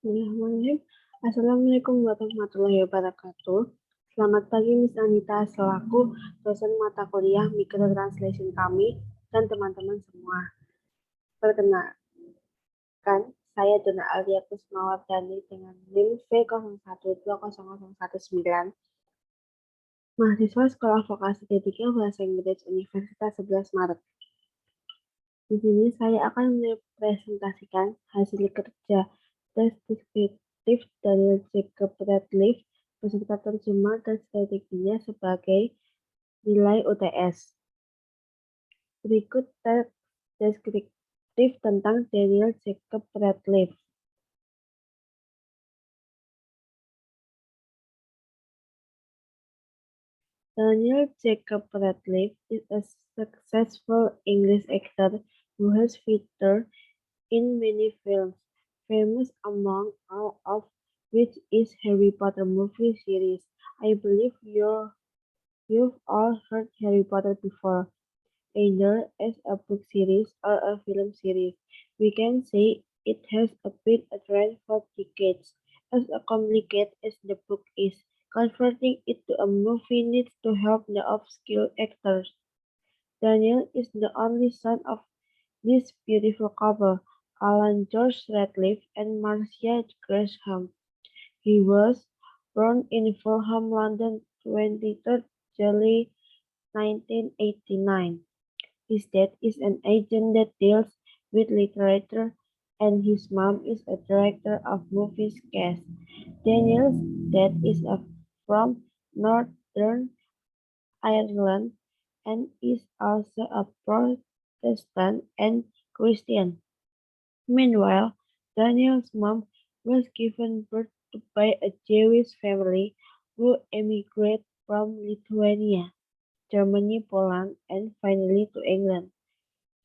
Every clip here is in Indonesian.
Bismillahirrahmanirrahim. Assalamualaikum warahmatullahi wabarakatuh. Selamat pagi Miss Anita selaku dosen mata kuliah Micro Translation kami dan teman-teman semua. Perkenalkan, saya Dona Alia Kusmawardani dengan NIM V01200019, mahasiswa Sekolah Vokasi D3 Bahasa Inggris Universitas 11 Maret. Di sini saya akan mempresentasikan hasil kerja tes deskriptif dari Jacob Radcliffe beserta terjemah dan strateginya sebagai nilai UTS. Berikut teks deskriptif tentang Daniel Jacob Radcliffe. Daniel Jacob Radcliffe is a successful English actor who has featured in many films, famous among all of which is Harry Potter movie series. I believe you've all heard Harry Potter before, either as a book series or a film series. We can say it has been a trend for decades. As complicated as the book is, converting it to a movie needs to help the upskilled actors. Daniel is the only son of this beautiful couple, Alan George Radcliffe and Marcia Gresham. He was born in Fulham, London, 23rd July 1989. His dad is an agent that deals with literature, and his mom is a director of movies cast. Daniel's dad is from Northern Ireland and is also a Protestant and Christian. Meanwhile, Daniel's mom was given birth to by a Jewish family who emigrated from Lithuania, Germany, Poland, and finally to England.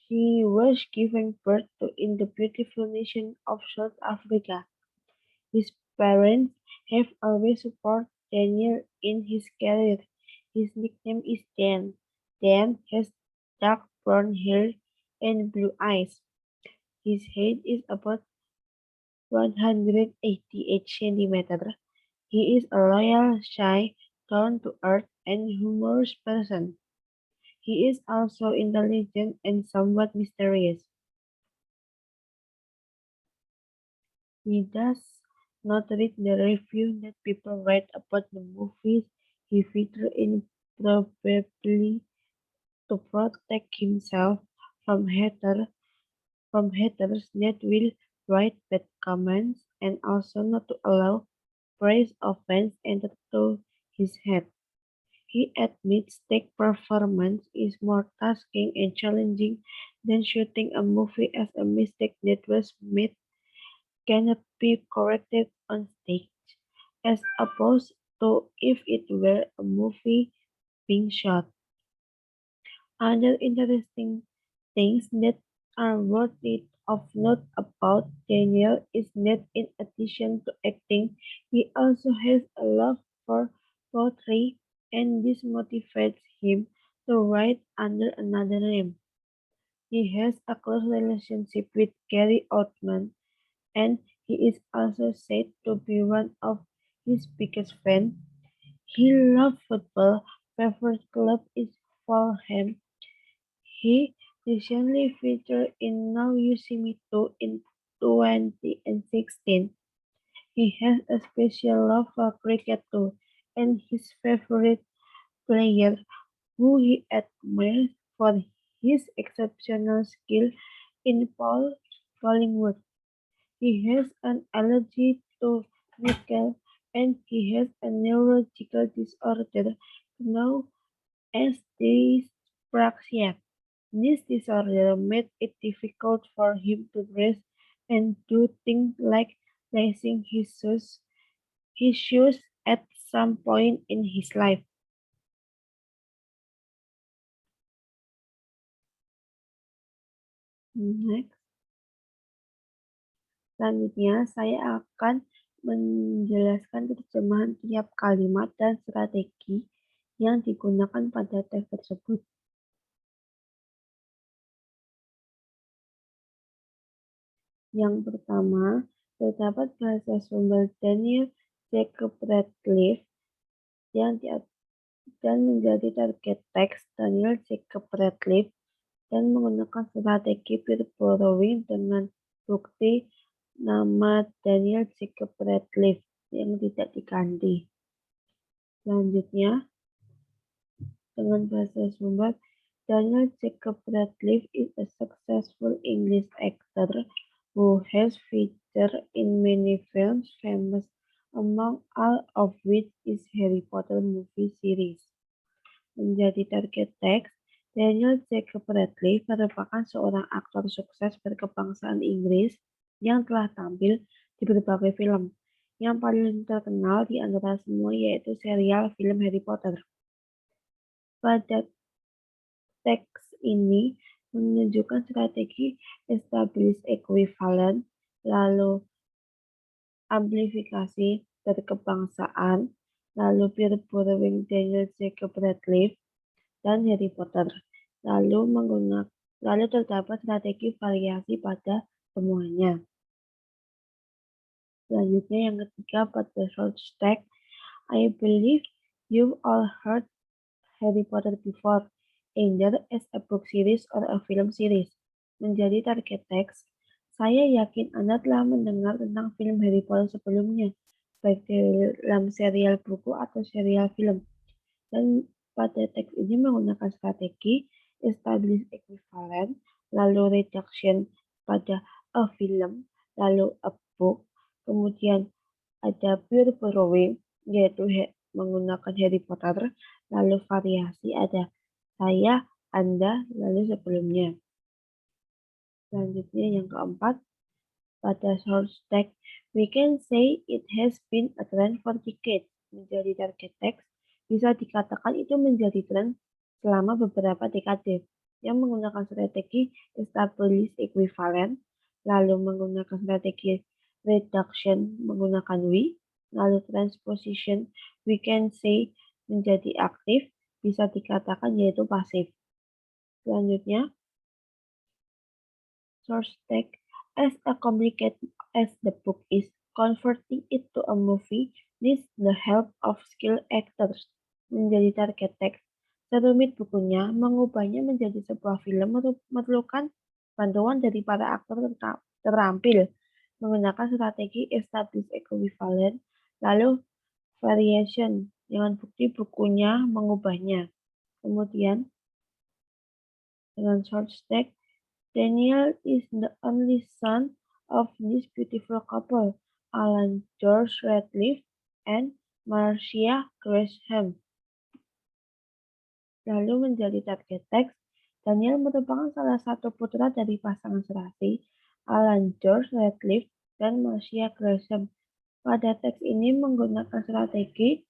She was given birth to in the beautiful nation of South Africa. His parents have always supported Daniel in his career. His nickname is Dan. Dan has dark brown hair and blue eyes. His height is about 188 centimeters. He is a loyal, shy, down-to-earth, and humorous person. He is also intelligent and somewhat mysterious. He does not read the review that people write about the movies he featured in, probably to protect himself from haters that will write bad comments, and also not to allow praise or fans enter to his head. He admits stage performance is more tasking and challenging than shooting a movie, as a mistake that was made cannot be corrected on stage, as opposed to if it were a movie being shot. Other interesting things that are worthy of note about Daniel is that in addition to acting, he also has a love for poetry, and this motivates him to write under another name. He has a close relationship with Gary Oldman, and he is also said to be one of his biggest fans. He loves football. Favorite club is Fulham. He recently featured in Now You See Me Too in 2016. He has a special love for cricket too, and his favorite player, who he admires for his exceptional skill in Collingwood. He has an allergy to nickel, and he has a neurological disorder known as dyspraxia. This disorder made it difficult for him to dress and do things like lacing his shoes at some point in his life. Next. Selanjutnya, saya akan menjelaskan terjemahan tiap kalimat dan strategi yang digunakan pada teks tersebut. Yang pertama, Terdapat bahasa sumber Daniel Jacob Radcliffe yang dan menjadi target teks Daniel Jacob Radcliffe dan menggunakan strategi peer borrowing dengan bukti nama Daniel Jacob Radcliffe yang tidak diganti. Selanjutnya, dengan bahasa sumber, Daniel Jacob Radcliffe is a successful English actor who has featured in many films, famous among all of which is Harry Potter movie series. Menjadi target teks, Daniel Jacob Radcliffe merupakan seorang aktor sukses berkebangsaan Inggris yang telah tampil di berbagai film. Yang paling terkenal di antara semua yaitu serial film Harry Potter. Pada teks ini menunjukkan strategi establish equivalent, lalu amplifikasi berkebangsaan, lalu peer borrowing Daniel Jacob Radcliffe, dan Harry Potter. Lalu terdapat strategi variasi pada semuanya. Selanjutnya yang ketiga pada short stack, I believe you've all heard Harry Potter before, either as a book series or a film series. Menjadi target teks, saya yakin Anda telah mendengar tentang film Harry Potter sebelumnya, baik dalam serial buku atau serial film. Dan pada teks ini menggunakan strategi establish equivalent, lalu reduction pada a film, lalu a book, kemudian ada peer borrowing, yaitu menggunakan Harry Potter, lalu variasi ada saya, Anda, lalu sebelumnya. Selanjutnya yang keempat, pada source text, we can say it has been a trend for decades. Menjadi target text, bisa dikatakan itu menjadi tren selama beberapa dekade yang menggunakan strategi establish equivalent, lalu menggunakan strategi reduction menggunakan we, lalu transposition we can say menjadi aktif, bisa dikatakan yaitu pasif. Selanjutnya, source text, as a complicated as the book is, converting it to a movie needs the help of skilled actors. Menjadi target text, serumit bukunya, mengubahnya menjadi sebuah film memerlukan bantuan dari para aktor terampil menggunakan strategi establish equivalent, lalu variation dengan bukti bukunya mengubahnya. Kemudian dengan short text, Daniel is the only son of this beautiful couple, Alan George Radcliffe and Marcia Gresham. Lalu menjadi target teks, Daniel merupakan salah satu putra dari pasangan serasi, Alan George Radcliffe dan Marcia Gresham. Pada teks ini menggunakan strategi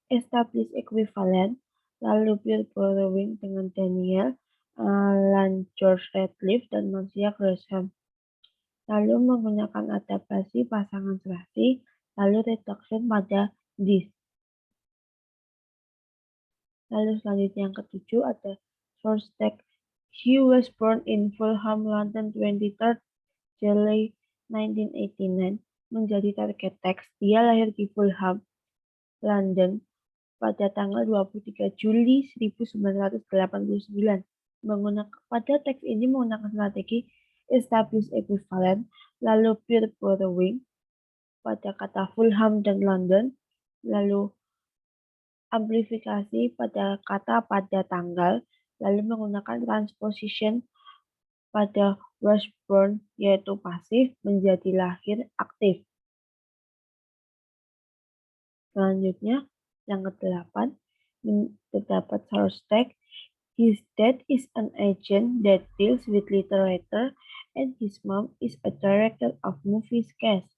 establish equivalent, lalu peer borrowing dengan Daniel, Alan George Radcliffe, dan Marcia Gresham. Lalu menggunakan adaptasi pasangan serasi, lalu reduction pada this. Lalu selanjutnya yang ketujuh ada source text. He was born in Fulham, London, 23rd July 1989. Menjadi target teks, dia lahir di Fulham, London, pada tanggal 23 Juli 1989. Pada teks ini menggunakan strategi establish equivalent, lalu peer borrowing pada kata Fulham dan London, lalu amplifikasi pada kata pada tanggal, lalu menggunakan transposition pada was born yaitu pasif menjadi lahir aktif. Selanjutnya yang ke-8 terdapat source text. His dad is an agent that deals with literature and his mom is a director of movie cast.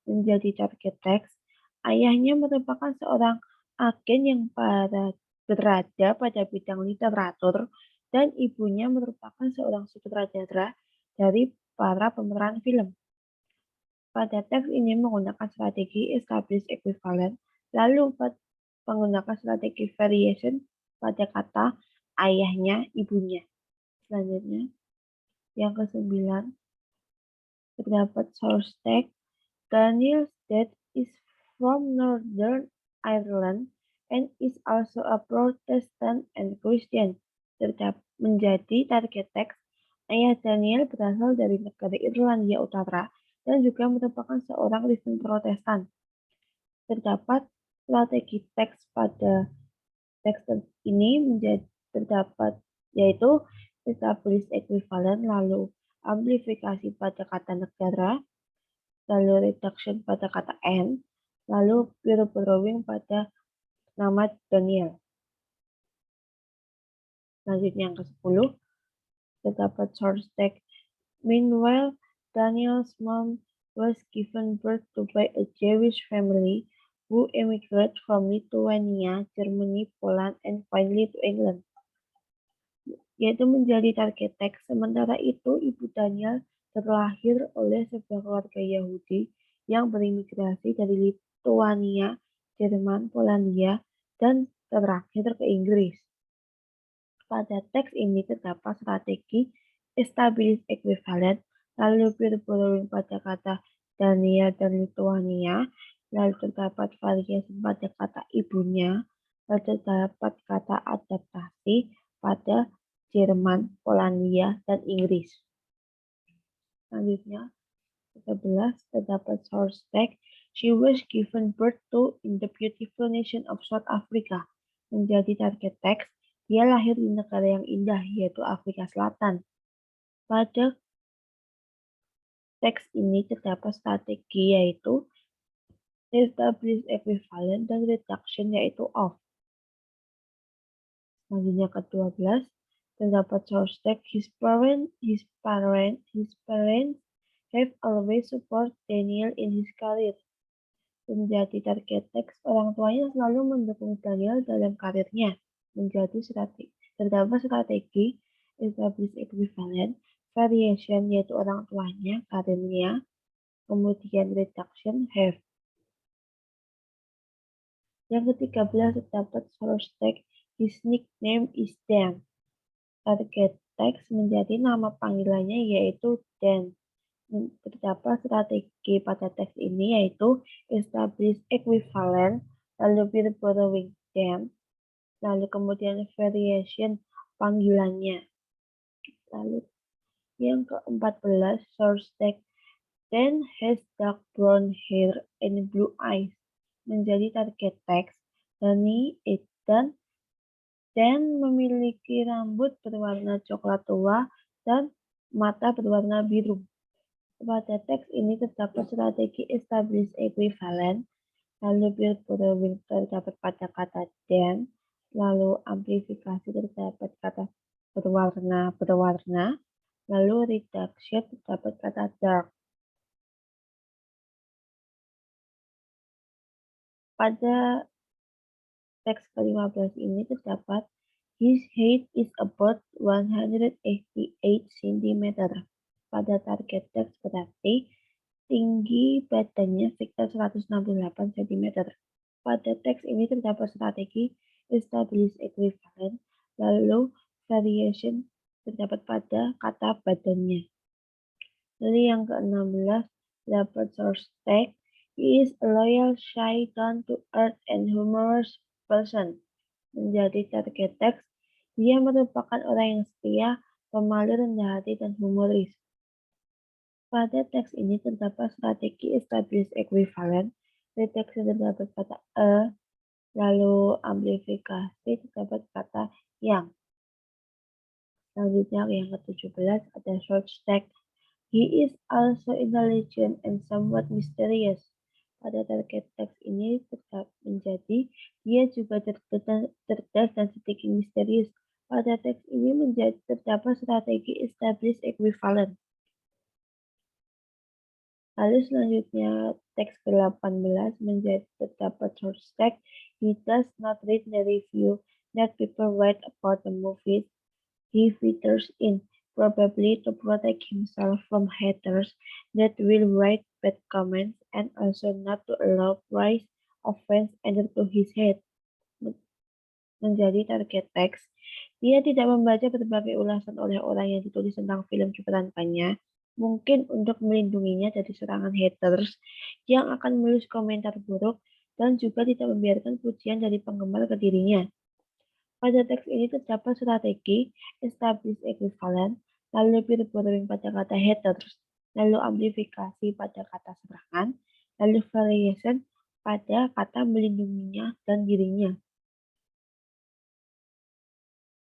Menjadi target text, ayahnya merupakan seorang agen yang berada pada bidang literatur dan ibunya merupakan seorang sutradara dari para pemeran film. Pada teks ini menggunakan strategi establish equivalent, lalu menggunakan strategi variation pada kata ayahnya, ibunya. Selanjutnya, yang ke-9, terdapat source text. Daniel's dad is from Northern Ireland and is also a Protestant and Christian. Menjadi target teks, ayah Daniel berasal dari negara Irlandia Utara dan juga merupakan seorang Kristen Protestan. Terdapat strategi teks pada teks ini terdapat yaitu established equivalent, lalu amplifikasi pada kata negara, lalu reduction pada kata and, lalu peer borrowing pada nama Daniel. Selanjutnya yang ke-10, terdapat source text. Meanwhile, Daniel's mom was given birth to by a Jewish family who emigrated from Lithuania, Germany, Poland, and finally to England. Yaitu menjadi target teks. Sementara itu, ibu Daniel terlahir oleh sebuah keluarga Yahudi yang berimigrasi dari Lithuania, Jerman, Polandia, dan terakhir ke Inggris. Pada teks ini terdapat strategi established equivalent, lalu peer borrowing pada kata Dania dan Lithuania, lalu terdapat variasi pada kata ibunya, lalu terdapat kata adaptasi pada Jerman, Polandia, dan Inggris. Selanjutnya, 11 terdapat source text. She was given birth to in the beautiful nation of South Africa. Menjadi target teks, dia lahir di negara yang indah, yaitu Afrika Selatan. Pada teks ini terdapat strategi yaitu established equivalent dan reduction yaitu of. Selanjutnya ke-12 terdapat source text. His parents have always support Daniel in his career. Menjadi target teks, orang tuanya selalu mendukung Daniel dalam karirnya. Terdapat strategi established equivalent, variation yaitu orang tuanya, karirnya, kemudian reduction have. Yang ke-13 terdapat source text. His nickname is Dan. Target text menjadi nama panggilannya yaitu Dan. Terdapat strategi pada teks ini yaitu establish equivalent, lalu peer borrowing Dan, lalu kemudian variation panggilannya. Lalu yang ke-14 source text. Dan has dark brown hair and blue eyes. Menjadi target teks. Dan memiliki rambut berwarna coklat tua dan mata berwarna biru. Pada teks ini terdapat strategi established equivalent, lalu peer borrowing terdapat pada kata dan, lalu amplifikasi terdapat kata berwarna, lalu reduction terdapat kata dark. Pada teks ke-15 ini terdapat his height is about 188 cm. Pada target teks berarti tinggi badannya sekitar 168 cm. Pada teks ini terdapat strategi established equivalent, lalu variation terdapat pada kata badannya. Lalu yang ke-16 terdapat source text. He is a loyal, shy, down-to-earth, and humorous person. Menjadi target teks, dia merupakan orang yang setia, pemalu, rendah hati, dan humoris. Pada teks ini terdapat strategi established equivalent, reduction terdapat kata lalu amplifikasi terdapat kata yang. Selanjutnya yang ke-17 ada short text. He is also intelligent and somewhat mysterious. Pada target teks ini tetap menjadi dia juga cerdas dan sedikit misterius. Pada teks ini terdapat strategi established equivalent. Lalu selanjutnya teks ke-18 terdapat source text. He does not read the review that people write about the movies he features in, probably to protect himself from haters that will write bad comments and also not to allow praise of fans enter to his head. Menjadi target teks, dia tidak membaca berbagai ulasan oleh orang yang ditulis tentang film keberankannya mungkin untuk melindunginya dari serangan haters yang akan menulis komentar buruk dan juga tidak membiarkan pujian dari penggemar ke dirinya. Pada teks ini terdapat strategi establish equivalent, lalu peer borrowing pada kata haters, lalu amplifikasi pada kata serangan, lalu variation pada kata melindunginya dan dirinya.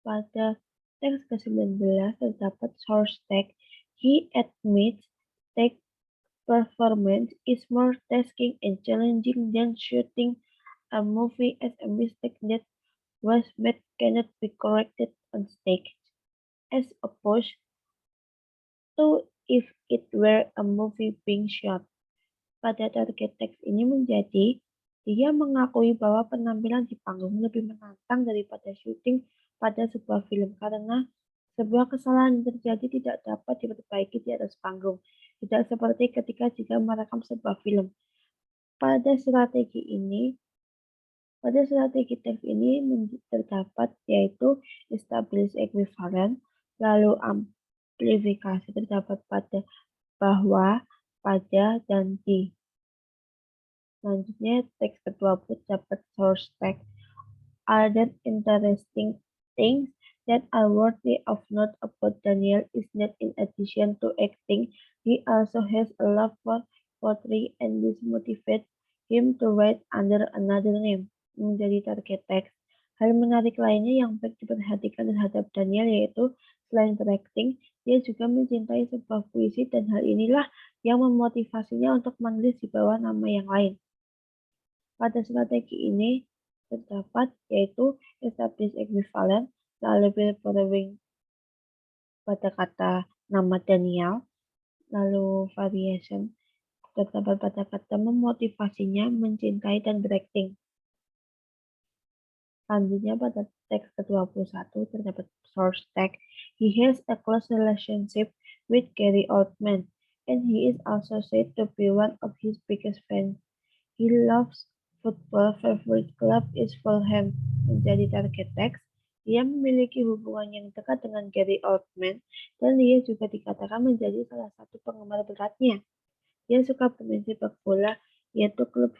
Pada teks ke-19 terdapat source tag. He admits tag performance is more tasking and challenging than shooting a movie as a mistake that was made cannot be corrected on stage, as opposed to if it were a movie being shot. Pada target teks ini menjadi, dia mengakui bahwa penampilan di panggung lebih menantang daripada syuting pada sebuah film karena sebuah kesalahan yang terjadi tidak dapat diperbaiki di atas panggung. Tidak seperti ketika jika merekam sebuah film. Pada strategi ini, pada strategi teks ini terdapat yaitu establish equivalent, lalu amplifikasi terdapat pada bahwa, pada, dan di. Selanjutnya, teks ke-20 dapat source tag. Are there interesting things that are worthy of note about Daniel is that in addition to acting, he also has a love for poetry and this motivates him to write under another name. Menjadi target teks. Hal menarik lainnya yang baik diperhatikan terhadap Daniel yaitu selain berakting, dia juga mencintai sebuah puisi dan hal inilah yang memotivasinya untuk menulis di bawah nama yang lain. Pada strategi ini terdapat yaitu establish equivalent, lalu peer borrowing pada kata nama Daniel, lalu variation terdapat pada kata memotivasinya mencintai dan berakting. Selanjutnya pada teks ke-21 terdapat source tag. He has a close relationship with Gary Oldman and he is also said to be one of his biggest fans. He loves football, favorite club is Fulham. Menjadi target teks, dia memiliki hubungan yang dekat dengan Gary Oldman dan dia juga dikatakan menjadi salah satu penggemar beratnya. Dia suka bermain sepak bola, yaitu klub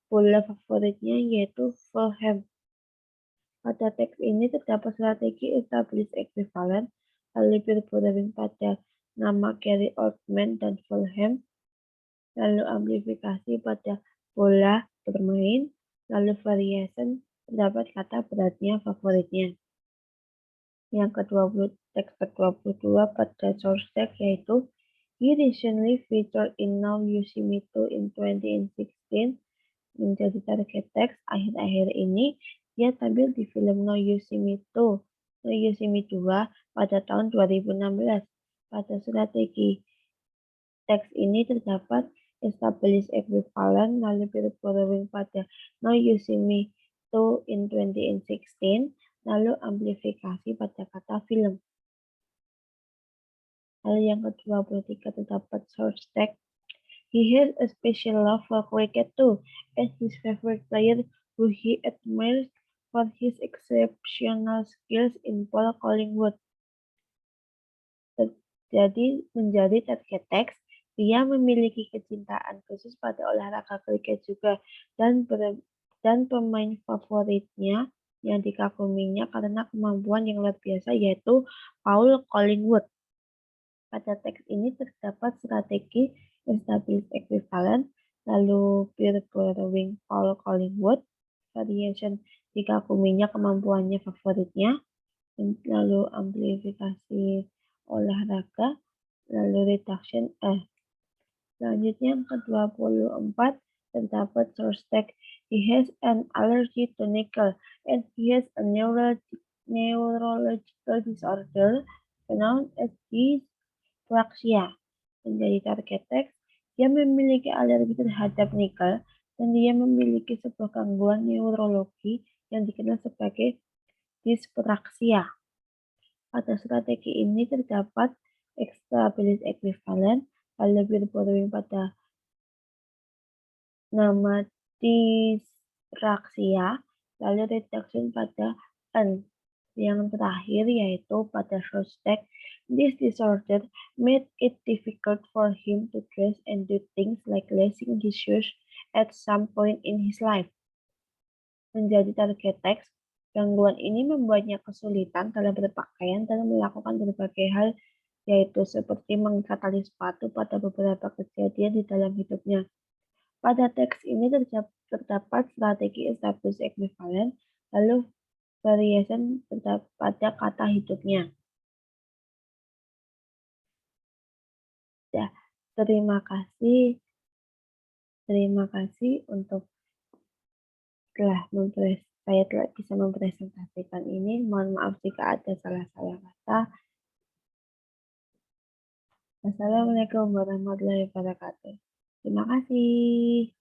bola favoritnya yaitu Fulham. Pada teks ini terdapat strategi establish equivalent, lalu peer borrowing pada nama Gary Oldman dan Fulham, lalu amplifikasi pada bola bermain, lalu variation terdapat kata beratnya favoritnya. Yang ke-20 teks ke-22 pada source tag yaitu he recently featured in Now You See Me Too in 2016. Menjadi target teks akhir-akhir ini dia tampil di film Now You See Me Too, Now You See Me 2 pada tahun 2016. Pada strategi teks ini terdapat establish equivalent, lalu peer borrowing pada Now You See Me Too in 2016, lalu amplifikasi pada kata film. Lalu yang ke-23 terdapat source tag. He has a special love for cricket too, and his favorite player who he admires for his exceptional skills in Paul Collingwood. Jadi menjadi target teks, dia memiliki kecintaan khusus pada olahraga kriket juga dan pemain favoritnya yang dikaguminya karena kemampuan yang luar biasa yaitu Paul Collingwood. Pada teks ini terdapat strategi establish equivalent, lalu peer borrowing Paul Collingwood, variation dikaguminya kemampuannya favoritnya, lalu amplifikasi olahraga, lalu reduction Selanjutnya yang ke-24 terdapat source tag. He has an allergy to nickel and he has a neurological disorder known as dyspraxia. Menjadi target teks, dia memiliki alergi terhadap nikel dan dia memiliki sebuah gangguan neurologi yang dikenal sebagai dyspraxia. Pada strategi ini terdapat establish equivalent, lalu peer borrowing pada nama dyspraxia, lalu reduction pada N. Yang terakhir yaitu pada source tag, This disorder made it difficult for him to dress and do things like lacing his shoes at some point in his life. Menjadi target teks, gangguan ini membuatnya kesulitan dalam berpakaian dan melakukan berbagai hal, yaitu seperti mengikat tali sepatu pada beberapa kejadian di dalam hidupnya. Pada teks ini terdapat strategi establish equivalent, lalu variation pada kata hidupnya. Ya, terima kasih. Terima kasih untuk saya telah bisa mempresentasikan ini. Mohon maaf jika ada salah-salah kata. Wassalamualaikum warahmatullahi wabarakatuh. Terima kasih.